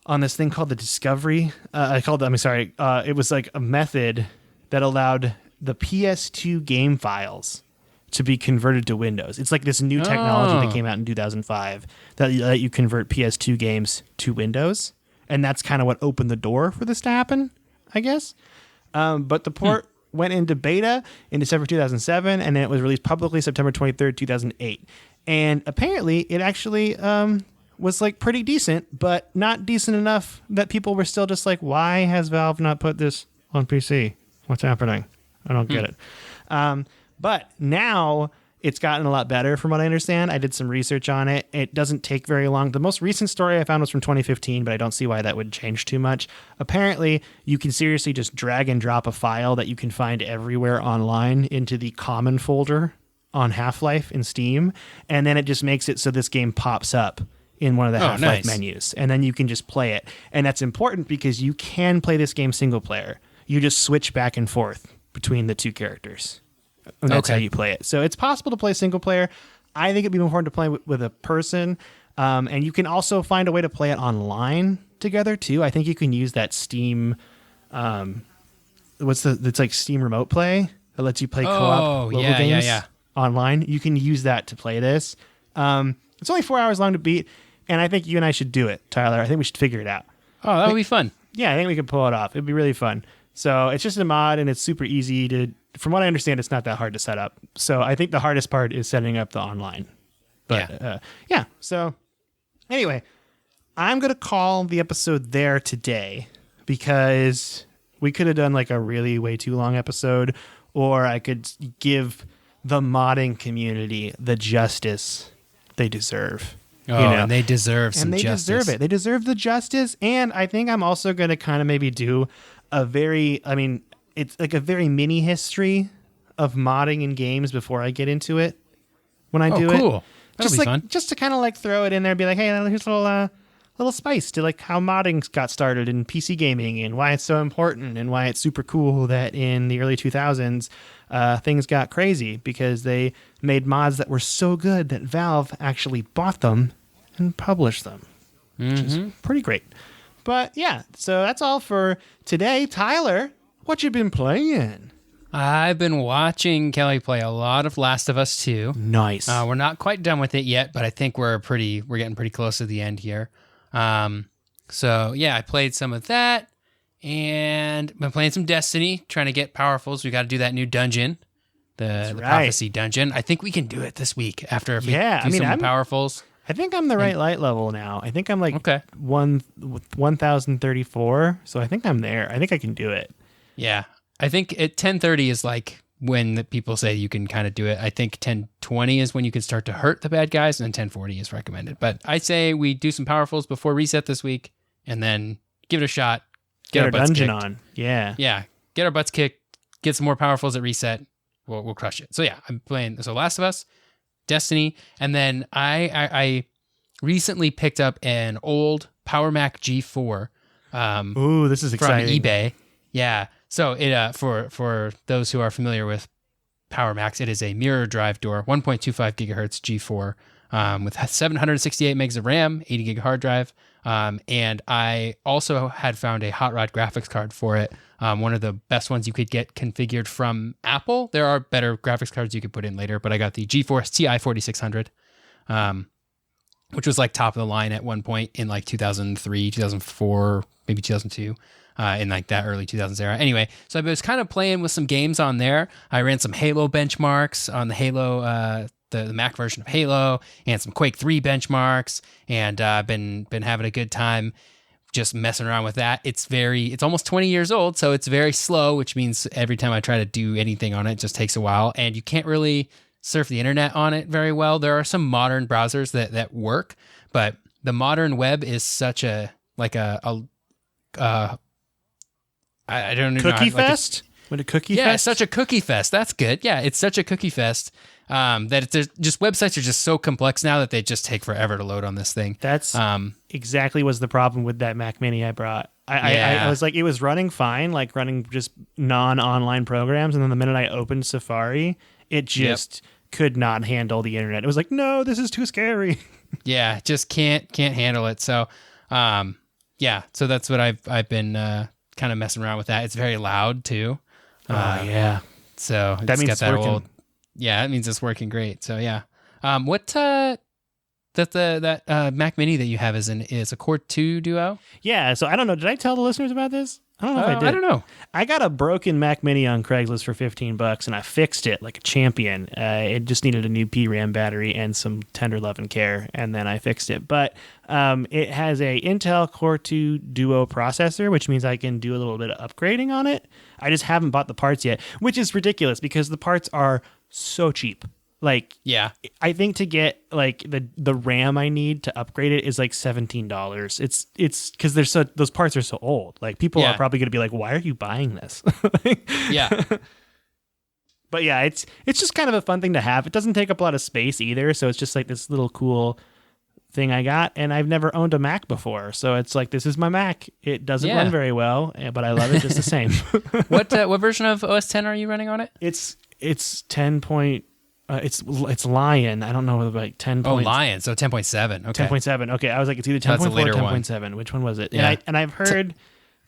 on this thing called the Discovery. It was like a method that allowed the PS2 game files to be converted to Windows. It's like this new technology that came out in 2005 that let you convert PS2 games to Windows. And that's kind of what opened the door for this to happen, I guess. But the port went into beta in December 2007, and then it was released publicly September 23rd, 2008. And apparently it actually was like pretty decent, but not decent enough that people were still just like, why has Valve not put this on PC? What's happening? I don't get it. But now it's gotten a lot better from what I understand. I did some research on it. It doesn't take very long. The most recent story I found was from 2015, but I don't see why that would change too much. Apparently, you can seriously just drag and drop a file that you can find everywhere online into the common folder on Half-Life in Steam, and then it just makes it so this game pops up in one of the Half-Life menus, and then you can just play it. And that's important because you can play this game single player. You just switch back and forth between the 2 characters. And that's how you play it. So it's possible to play single player. I think it'd be important to play with a person. And you can also find a way to play it online together too. I think you can use that Steam. It's like Steam Remote Play that lets you play co-op local games online. You can use that to play this. It's only 4 hours long to beat, and I think you and I should do it, Tyler. I think we should figure it out. Oh, that would be fun. Yeah, I think we could pull it off. It'd be really fun. So it's just a mod, and it's super easy to. From what I understand, it's not that hard to set up. So I think the hardest part is setting up the online. But so anyway, I'm going to call the episode there today because we could have done like a really way too long episode, or I could give the modding community the justice they deserve. And they deserve some justice. And they deserve it. They deserve the justice. And I think I'm also going to kind of maybe do it's like a very mini history of modding in games before I get into it. When I do cool. it, That'll be fun. Just to kind of like throw it in there and be like, hey, here's a little spice to like how modding got started in PC gaming and why it's so important and why it's super cool that in the early 2000s things got crazy because they made mods that were so good that Valve actually bought them and published them, which is pretty great. But yeah, so that's all for today. Tyler, what you been playing? I've been watching Kelly play a lot of Last of Us 2. Nice. We're not quite done with it yet, but I think we're getting pretty close to the end here. So yeah, I played some of that and been playing some Destiny, trying to get powerfuls. We got to do that new dungeon, the prophecy dungeon. I think we can do it this week after some powerfuls. I think I'm the right light level now. I think I'm like 1034. So I think I'm there. I think I can do it. Yeah. I think at 1030 is like when the people say you can kind of do it. I think 1020 is when you can start to hurt the bad guys, and 1040 is recommended. But I say we do some powerfuls before reset this week, and then give it a shot. Get our butts dungeon kicked. On. Yeah. Yeah. Get our butts kicked. Get some more powerfuls at reset. We'll crush it. So yeah, I'm playing Last of Us, Destiny, and then I recently picked up an old Power Mac G4. Ooh, this is exciting. From eBay. Yeah. So it for those who are familiar with Power Macs, it is a mirror drive door, 1.25 gigahertz G4 with 768 megs of RAM, 80 gig hard drive. And I also had found a hot rod graphics card for it. One of the best ones you could get configured from Apple. There are better graphics cards you could put in later, but I got the GeForce TI 4600, which was like top of the line at one point in like 2003, 2004, maybe 2002. In like that early 2000s era. Anyway, so I was kind of playing with some games on there. I ran some Halo benchmarks on the Halo, the Mac version of Halo, and some Quake 3 benchmarks, and I've been having a good time just messing around with that. It's almost 20 years old, so it's very slow, which means every time I try to do anything on it, it just takes a while, and you can't really surf the internet on it very well. There are some modern browsers that work, but the modern web is such I don't know. Cookie fest? What a cookie fest? Yeah, it's such a cookie fest. That's good. Yeah, it's such a cookie fest that websites are just so complex now that they just take forever to load on this thing. That's exactly was the problem with that Mac Mini I brought. I was like, it was running fine, like running just non-online programs, and then the minute I opened Safari, it just could not handle the internet. It was like, no, this is too scary. Yeah, just can't handle it. So, so that's what I've been kind of messing around with that. It's very loud too. Yeah. So that means it's working. It means it's working great. So yeah. That Mac Mini that you have is a Core 2 Duo? Yeah. So I don't know. Did I tell the listeners about this? I don't know if I did. I don't know. I got a broken Mac Mini on Craigslist for $15, and I fixed it like a champion. It just needed a new PRAM battery and some tender love and care, and then I fixed it. But it has a Intel Core 2 Duo processor, which means I can do a little bit of upgrading on it. I just haven't bought the parts yet, which is ridiculous because the parts are so cheap. Like, yeah, I think to get like the RAM I need to upgrade it is like $17. It's because those parts are so old. Like people are probably going to be like, why are you buying this? Yeah. But yeah, it's just kind of a fun thing to have. It doesn't take up a lot of space either. So it's just like this little cool thing I got, and I've never owned a Mac before. So it's like, this is my Mac. It doesn't run very well, but I love it just the same. What version of OS 10 are you running on it? It's 10. It's Lion. I don't know, like 10. Oh, Lion. So 10.7. Okay. 10.7. Okay, I was like, it's either 10.4 or 10.7. Which one was it? Yeah. And I've heard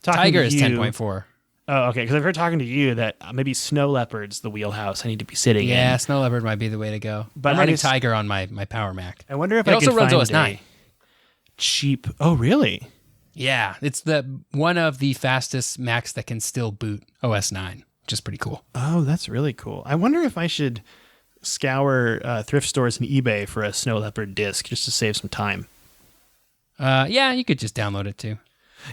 Tiger is 10.4. Oh, okay. Because I've heard talking to you that maybe Snow Leopard's the wheelhouse I need to be sitting in. Yeah, Snow Leopard might be the way to go. But I'm running Tiger on my Power Mac. I wonder if it also runs OS 9. Cheap. Oh, really? Yeah, it's one of the fastest Macs that can still boot OS 9, which is pretty cool. Oh, that's really cool. I wonder if I should scour thrift stores and eBay for a Snow Leopard disc just to save some time. Yeah, you could just download it too.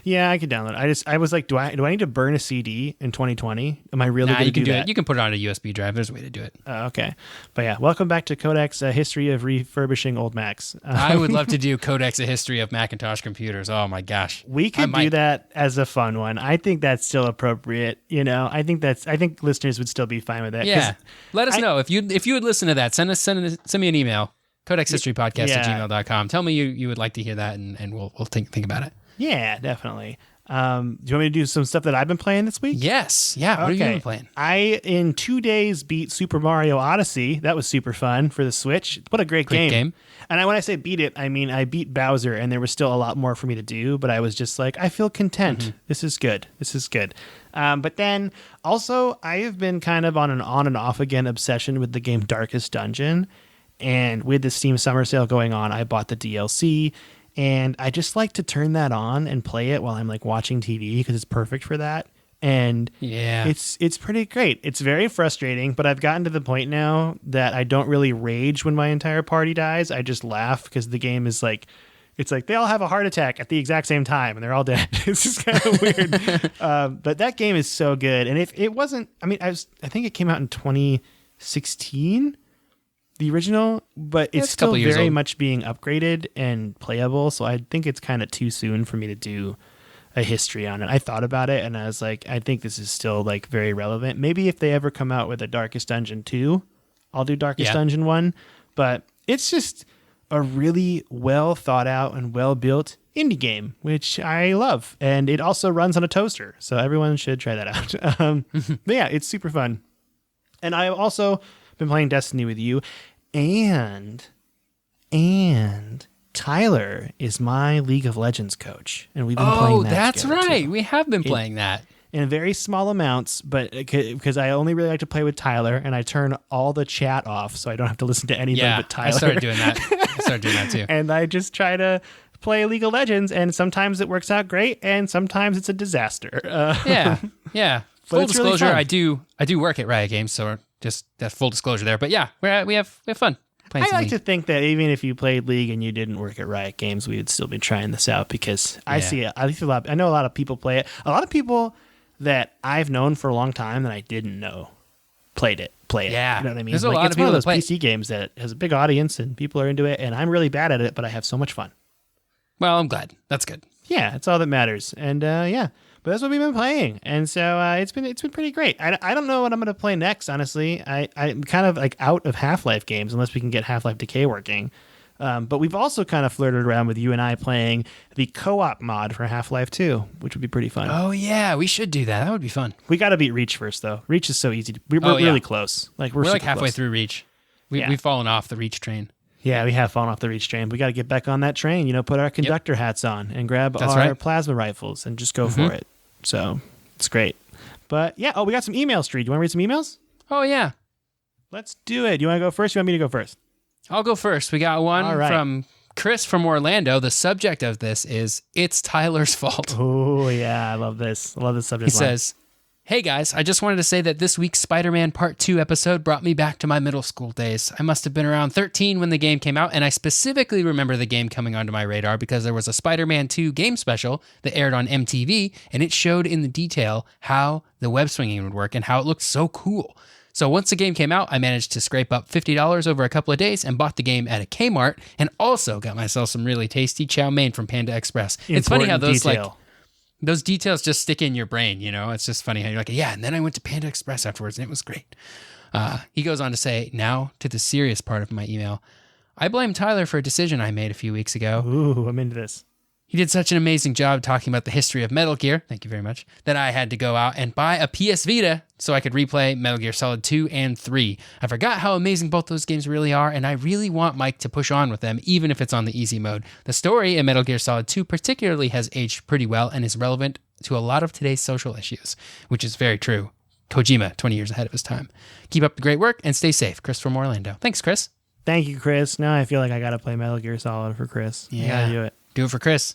Yeah, I could download it. I was like, do I need to burn a CD in 2020? Am I really going to do that? It. You can put it on a USB drive. There's a way to do it. Okay. But yeah, welcome back to Codec's History of Refurbishing Old Macs. I would love to do Codec's A History of Macintosh Computers. Oh my gosh. We could do that as a fun one. I think that's still appropriate. You know, I think listeners would still be fine with that. Yeah. Let us know if you would listen to that. Send me an email. CodexHistoryPodcast@gmail.com. Tell me you would like to hear that, and we'll think about it. Yeah, definitely. Do you want me to do some stuff that I've been playing this week? Yes. Yeah. What have you been playing? I, in 2 days, beat Super Mario Odyssey. That was super fun for the Switch. What a great game. And when I say beat it, I mean I beat Bowser, and there was still a lot more for me to do, but I was just like, I feel content. Mm-hmm. This is good. But then also, I have been kind of on and off again obsession with the game Darkest Dungeon. And with the Steam Summer Sale going on, I bought the DLC. And I just like to turn that on and play it while I'm like watching TV because it's perfect for that. And it's pretty great. It's very frustrating, but I've gotten to the point now that I don't really rage when my entire party dies. I just laugh because the game is like, it's like they all have a heart attack at the exact same time and they're all dead. It's just kind of weird. But that game is so good. And if it wasn't, I mean, I think it came out in 2016. The original, but it's still very much being upgraded and playable. So I think it's kind of too soon for me to do a history on it. I thought about it and I was like, I think this is still like very relevant. Maybe if they ever come out with a Darkest Dungeon 2, I'll do Darkest Dungeon 1. But it's just a really well thought out and well built indie game, which I love. And it also runs on a toaster. So everyone should try that out. But yeah, it's super fun. And I also been playing Destiny with you, and Tyler is my League of Legends coach, and we've been playing that. Oh, that's right. Too. We have been playing that in very small amounts, but because I only really like to play with Tyler, and I turn all the chat off so I don't have to listen to anybody but Tyler. I started doing that too. And I just try to play League of Legends, and sometimes it works out great, and sometimes it's a disaster. Yeah. Full disclosure, really I do work at Riot Games, so just that full disclosure there. But yeah, we have fun playing. I like to think that even if you played League and you didn't work at Riot Games, we would still be trying this out because I see it. I know a lot of people play it. A lot of people that I've known for a long time that I didn't know play it. Yeah, you know what I mean. There's a lot it's of people one of those PC games that has a big audience and people are into it, and I'm really bad at it, but I have so much fun. Well, I'm glad. That's good. Yeah, that's all that matters. And but that's what we've been playing, and so it's been pretty great. I don't know what I'm going to play next, honestly. I'm kind of like out of Half-Life games unless we can get Half-Life Decay working. But we've also kind of flirted around with you and I playing the co-op mod for Half-Life 2, which would be pretty fun. Oh yeah, we should do that. That would be fun. We got to beat Reach first, though. Reach is so easy. We're really close. Like we're like halfway through Reach. We've fallen off the Reach train. Yeah, we have fallen off the Reach train. We got to get back on that train. Put our conductor hats on and grab our plasma rifles and just go for it. So it's great. But yeah, we got some emails, Street. Do you want to read some emails? Oh, yeah. Let's do it. Do you want to go first? You want me to go first? I'll go first. We got one from Chris from Orlando. The subject of this is, it's Tyler's fault. Oh, yeah. I love this. I love this subject line. He says, hey guys, I just wanted to say that this week's Spider-Man Part 2 episode brought me back to my middle school days. I must have been around 13 when the game came out, and I specifically remember the game coming onto my radar because there was a Spider-Man 2 game special that aired on MTV, and it showed in the detail how the web swinging would work and how it looked so cool. So once the game came out, I managed to scrape up $50 over a couple of days and bought the game at a Kmart, and also got myself some really tasty chow mein from Panda Express. It's funny how those those details just stick in your brain, It's just funny how you're like, yeah, and then I went to Panda Express afterwards, and it was great. He goes on to say, now to the serious part of my email. I blame Tyler for a decision I made a few weeks ago. Ooh, I'm into this. He did such an amazing job talking about the history of Metal Gear, thank you very much, that I had to go out and buy a PS Vita so I could replay Metal Gear Solid 2 and 3. I forgot how amazing both those games really are, and I really want Mike to push on with them, even if it's on the easy mode. The story in Metal Gear Solid 2 particularly has aged pretty well and is relevant to a lot of today's social issues, which is very true. Kojima, 20 years ahead of his time. Keep up the great work and stay safe. Chris from Orlando. Thanks, Chris. Thank you, Chris. Now I feel like I got to play Metal Gear Solid for Chris. Yeah. You got to do it. Do it for Chris.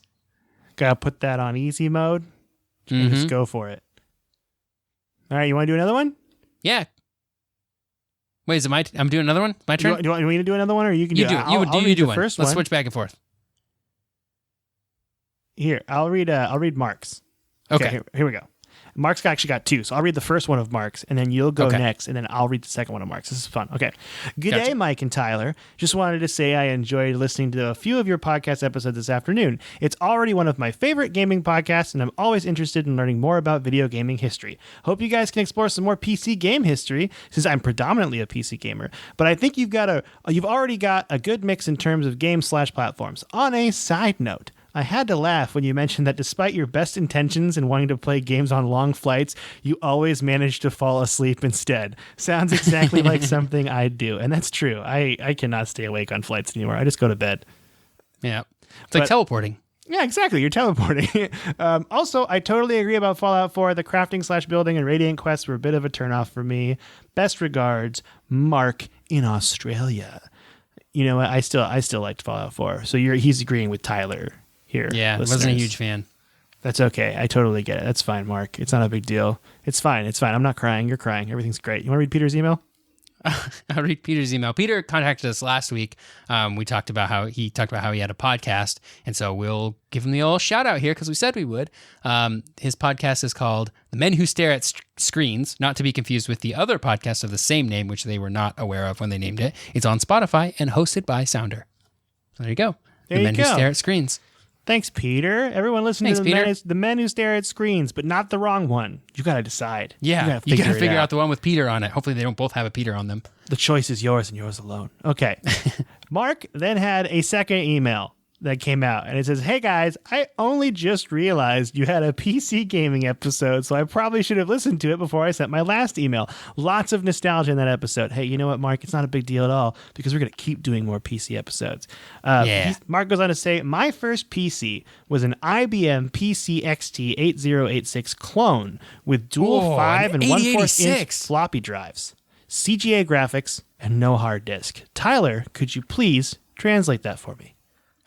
Gotta put that on easy mode and just go for it. All right, you want to do another one? Yeah. Wait, is it I'm doing another one? My turn? Do you want me to do another one, or you can do it? You do one. Let's switch back and forth. Here, I'll read Mark's. Okay. Here we go. Mark's actually got two, so I'll read the first one of Mark's, and then you'll go next, and then I'll read the second one of Mark's. This is fun. Okay. Good day, Mike and Tyler. Just wanted to say I enjoyed listening to a few of your podcast episodes this afternoon. It's already one of my favorite gaming podcasts, and I'm always interested in learning more about video gaming history. Hope you guys can explore some more PC game history, since I'm predominantly a PC gamer, but I think you've already got a good mix in terms of games/platforms. On a side note, I had to laugh when you mentioned that despite your best intentions in wanting to play games on long flights, you always manage to fall asleep instead. Sounds exactly like something I'd do. And that's true. I cannot stay awake on flights anymore. I just go to bed. Yeah. It's like teleporting. Yeah, exactly. You're teleporting. Also, I totally agree about Fallout 4. The crafting/building and Radiant quests were a bit of a turnoff for me. Best regards, Mark in Australia. You know what? I still liked Fallout 4. So he's agreeing with Tyler here. Yeah, listeners. Wasn't a huge fan. That's okay. I totally get it. That's fine, Mark. It's not a big deal. It's fine. I'm not crying. You're crying. Everything's great. You want to read Peter's email? I'll read Peter's email. Peter contacted us last week. We talked about how he had a podcast, and so we'll give him the old shout out here because we said we would. His podcast is called The Men Who Stare at Screens, not to be confused with the other podcast of the same name, which they were not aware of when they named it. It's on Spotify and hosted by Sounder. So there you go. The Men Who Stare at Screens. Thanks, Peter. Everyone listen to the men who stare at screens, but not the wrong one. You got to decide. Yeah, you got to figure out the one with Peter on it. Hopefully they don't both have a Peter on them. The choice is yours and yours alone. Okay. Mark then had a second email that came out, and it says, "Hey guys, I only just realized you had a PC gaming episode, so I probably should have listened to it before I sent my last email. Lots of nostalgia in that episode. Hey, you know what, Mark? It's not a big deal at all because we're going to keep doing more PC episodes." Mark goes on to say, "My first PC was an IBM PC XT 8086 clone with dual 5 and 1/4 inch floppy drives, CGA graphics, and no hard disk. Tyler, could you please translate that for me?"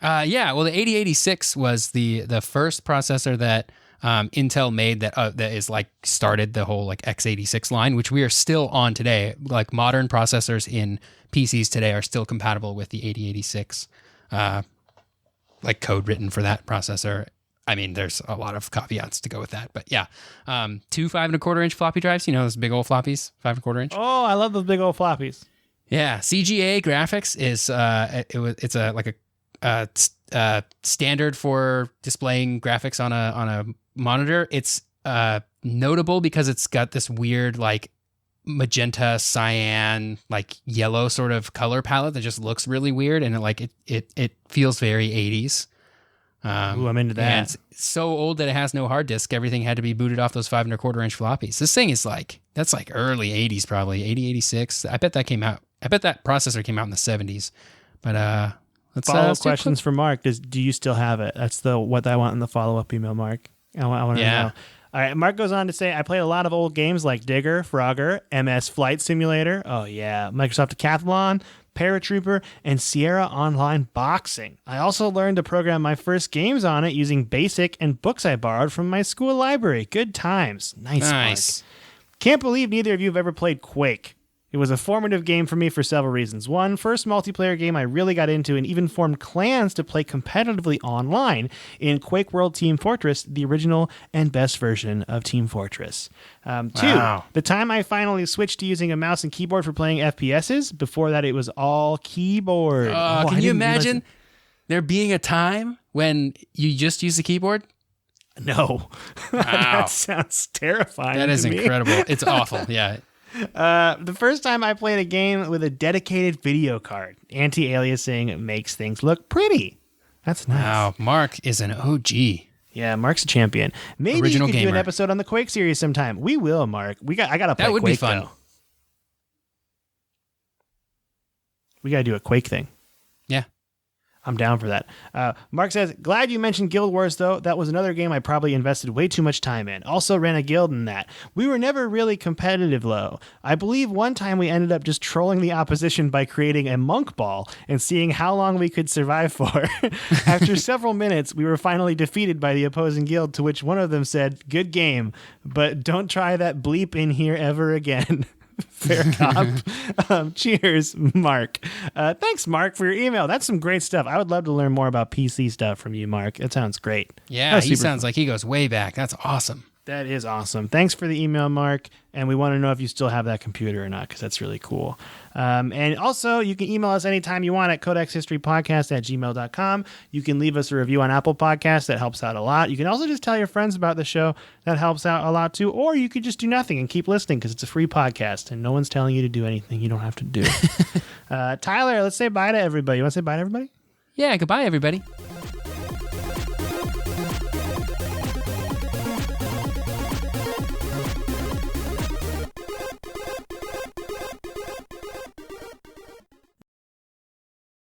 Well, the 8086 was the first processor that Intel made that is like started the whole like x86 line, which we are still on today. Like modern processors in PCs today are still compatible with the 8086, like code written for that processor. I mean, there's a lot of caveats to go with that, but yeah, 2 5 1/4 inch floppy drives. You know those big old floppies, 5 1/4 inch. Oh, I love those big old floppies. Yeah, CGA graphics is it's a standard for displaying graphics on a monitor. It's notable because it's got this weird like magenta, cyan, like yellow sort of color palette that just looks really weird, and it feels very 80s. Ooh, I'm into that. And it's so old that it has no hard disk. Everything had to be booted off those 5 1/4 inch floppies. This thing is that's like early 80s, probably 80, 86. I bet that processor came out in the 70s. But follow-up questions for Mark. Do you still have it? That's what I want in the follow-up email, Mark. I want to know. All right, Mark goes on to say, "I played a lot of old games like Digger, Frogger, MS Flight Simulator, oh yeah, Microsoft Decathlon, Paratrooper, and Sierra Online Boxing. I also learned to program my first games on it using BASIC and books I borrowed from my school library. Good times." Nice. Mark. Can't believe neither of you have ever played Quake. It was a formative game for me for several reasons. One, first multiplayer game I really got into and even formed clans to play competitively online in Quake World Team Fortress, the original and best version of Team Fortress. Two, the time I finally switched to using a mouse and keyboard for playing FPSs. Before that, it was all keyboard. Can you imagine there being a time when you just use the keyboard? No. Wow. That sounds terrifying. That is incredible. It's awful. Yeah. The first time I played a game with a dedicated video card. Anti-aliasing makes things look pretty. That's nice. Wow, Mark is an OG. Yeah, Mark's a champion. Maybe Original you could gamer. do an episode on the Quake series sometime. We will, Mark. I gotta play Quake. That would be fun. Though. We gotta do a Quake thing. Yeah. I'm down for that. Mark says, "Glad you mentioned Guild Wars, though. That was another game I probably invested way too much time in. Also ran a guild in that. We were never really competitive, though. I believe one time we ended up just trolling the opposition by creating a monk ball and seeing how long we could survive for. After several minutes, we were finally defeated by the opposing guild, to which one of them said, 'Good game, but don't try that bleep in here ever again.'" Fair cop. Cheers, Mark. Thanks, Mark, for your email. That's some great stuff. I would love to learn more about PC stuff from you, Mark. It sounds great. Yeah, he sounds like he goes way back. That's awesome. That is awesome. Thanks for the email, Mark. And we want to know if you still have that computer or not, because that's really cool. And also, you can email us anytime you want at codexhistorypodcast@gmail.com. You can leave us a review on Apple Podcasts. That helps out a lot. You can also just tell your friends about the show. That helps out a lot, too. Or you could just do nothing and keep listening, because it's a free podcast, and no one's telling you to do anything you don't have to do. Tyler, let's say bye to everybody. You want to say bye to everybody? Yeah, goodbye, everybody.